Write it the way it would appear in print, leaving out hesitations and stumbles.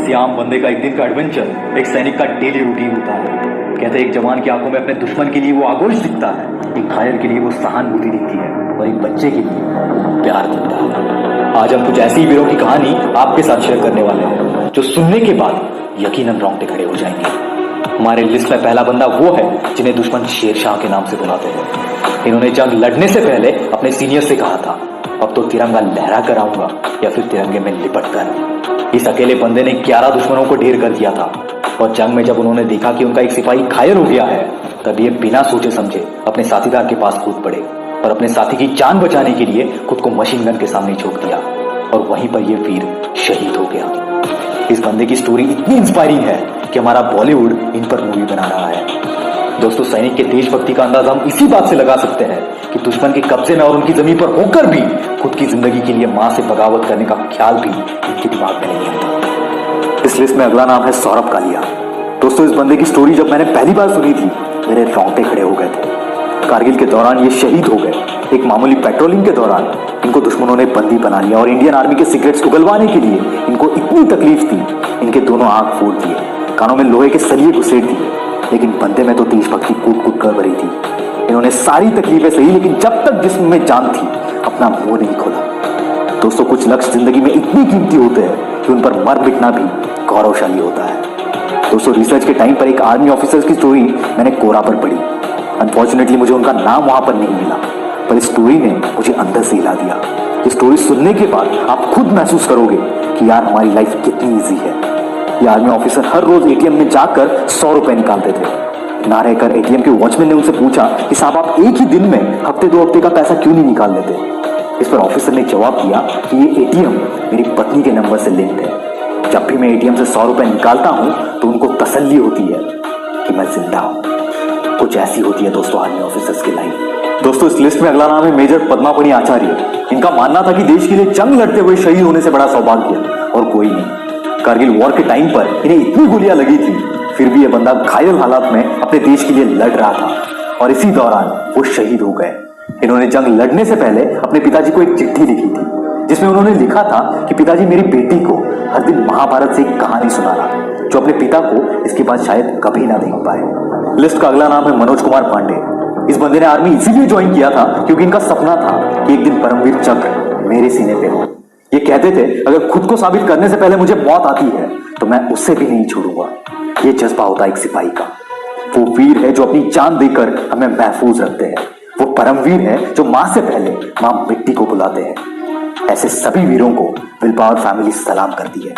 किसी आम बंदे का एक दिन का एडवेंचर एक सैनिक का डेली रूटीन होता है। कहते हैं एक जवान की आंखों में अपने दुश्मन के लिए वो आगोश दिखता है, एक घायल के लिए वो सहानुभूति दिखती है और एक बच्चे के लिए प्यार दिखता है। आज हम कुछ ऐसी वीरों की कहानी आपके साथ शेयर करने वाले हैं जो सुनने के बाद यकीनन रोंगटे खड़े हो जाएंगे। हमारे लिस्ट में पहला बंदा वो है जिन्हें दुश्मन शेरशाह के नाम से बुलाते हैं। इन्होंने जंग लड़ने से पहले अपने सीनियर से कहा था, अब तो तिरंगा लहरा कर आऊंगा या फिर तिरंगे में लिपट कर। इस अकेले बंदे ने 11 दुश्मनों को ढेर कर दिया था और जंग में जब उन्होंने देखा कि उनका एक सिपाही घायल हो गया है, तब ये बिना सोचे समझे अपने साथीदार के पास कूद पड़े और अपने साथी की जान बचाने के लिए खुद को मशीन गन के सामने झोंक दिया और वहीं पर यह वीर शहीद हो गया। इस बंदे की स्टोरी इतनी इंस्पायरिंग है कि हमारा बॉलीवुड इन पर मूवी बना रहा है। दोस्तों, सैनिक के देशभक्ति का अंदाजा हम इसी बात से लगा सकते हैं कि दुश्मन के कब्जे में और उनकी जमीन पर होकर भी खुद की जिंदगी के लिए मां से बगावत करने का ख्याल भी इनके दिमाग में नहीं आता। इस लिस्ट में अगला नाम है सौरभ कालिया। दोस्तों, इस बंदे की स्टोरी जब मैंने पहली बार सुनी थी, मेरे रोंगटे खड़े हो गए थे। कारगिल के दौरान ये शहीद हो गए। एक मामूली पेट्रोलिंग के दौरान इनको दुश्मनों ने बंदी बना लिया और इंडियन आर्मी के सिगरेट्स उगलवाने के लिए इनको इतनी तकलीफ थी, इनके दोनों आंख फोड़ दिए, कानों में लोहे के सरिये घुसेड़ दिए, लेकिन बंदे में तो देशभक्ति कूद कूद कर भरी थी। इन्होंने सारी तकलीफें सही, लेकिन जब तक जिस्म में जान थी अपना मुंह नहीं खोला। दोस्तों, कुछ लक्ष्य जिंदगी में इतनी कीमती होते हैं कि उन पर मर मिटना भी गौरवशाली होता है। दोस्तों, रिसर्च के टाइम पर एक आर्मी ऑफिसर की स्टोरी मैंने कोरा पर पढ़ी। अनफॉर्चुनेटली मुझे उनका नाम वहां पर नहीं मिला, पर इस स्टोरी ने मुझे अंदर से हिला दिया। ये स्टोरी सुनने के बाद आप खुद महसूस करोगे कि यार हमारी लाइफ कितनी ईजी है। ये आर्मी ऑफिसर हर रोज एटीएम में जाकर 100 रुपए निकालते थे। ना रहकर एटीएम के वॉचमैन ने उनसे पूछा कि साहब, आप एक ही दिन में हफ्ते 2 हफ्ते का पैसा क्यों नहीं निकाल लेते? इस पर ऑफिसर ने जवाब दिया कि ये एटीएम मेरी पत्नी के नंबर से लिंक्ड है। जब भी मैं एटीएम से 100 रुपए निकालता हूं तो उनको तसल्ली होती है कि मैं जिंदा हूं। कुछ ऐसी होती है दोस्तों आर्मी ऑफिसर्स की लाइफ। दोस्तों, इस लिस्ट में अगला नाम है मेजर पद्मापणि आचार्य। इनका मानना था कि देश के लिए जंग लड़ते हुए शहीद होने से बड़ा सौभाग्य और कोई नहीं। कारगिल वॉर के टाइम पर इन्हें इतनी गोलियां लगी थी, फिर भी ये बंदा घायल हालात में अपने देश के लिए लड़ रहा था और इसी दौरान वो शहीद हो गए। इन्होंने जंग लड़ने से पहले अपने पिताजी को एक चिट्ठी लिखी थी, जिसमें उन्होंने लिखा था कि पिताजी, मेरी बेटी को हर दिन महाभारत से एक कहानी सुनाना, जो अपने पिता को इसके बाद शायद कभी ना देख पाए। लिस्ट का अगला नाम है मनोज कुमार पांडे। इस बंदे ने आर्मी इसीलिए ज्वाइन किया था क्योंकि इनका सपना था कि एक दिन परमवीर चक्र मेरे सीने पे हो। ये कहते थे, अगर खुद को साबित करने से पहले मुझे मौत आती है तो मैं उससे भी नहीं छोड़ूंगा। ये जज्बा होता है एक सिपाही का। वो वीर है जो अपनी जान देकर हमें महफूज रखते हैं। वो परमवीर है जो मां से पहले मां मिट्टी को बुलाते हैं। ऐसे सभी वीरों को विल पावर फैमिली सलाम करती है।